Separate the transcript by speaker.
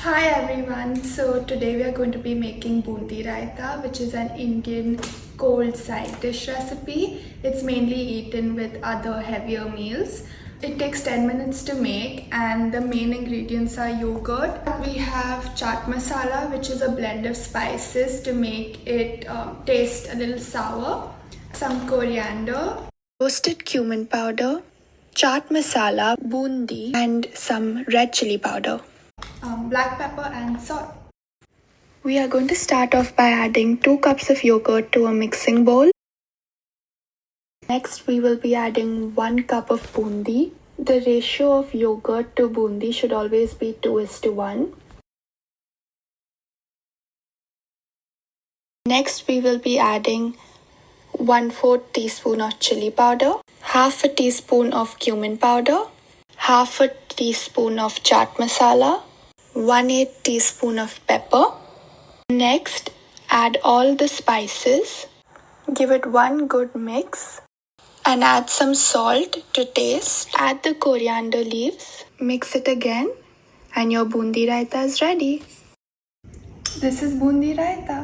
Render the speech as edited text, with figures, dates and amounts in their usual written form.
Speaker 1: Hi everyone, so today we are going to be making Boondi Raita, which is an Indian cold side dish recipe. It's mainly eaten with other heavier meals. It takes 10 minutes to make and the main ingredients are yogurt. We have chaat masala, which is a blend of spices to make it taste a little sour. Some coriander, roasted cumin powder, chaat masala, bundi, and some red chili powder. Black pepper and salt. We are going to start off by adding 2 cups of yogurt to a mixing bowl. Next, we will be adding 1 cup of bundi. The ratio of yogurt to bundi should always be 2:1. Next, we will be adding 1/4 teaspoon of chili powder, half a teaspoon of cumin powder, half a teaspoon of chaat masala, 1/8 teaspoon of pepper. Next, add all the spices. Give it one good mix and add some salt to taste. Add the coriander leaves. Mix it again and your Boondi Raita is ready. This is Boondi Raita.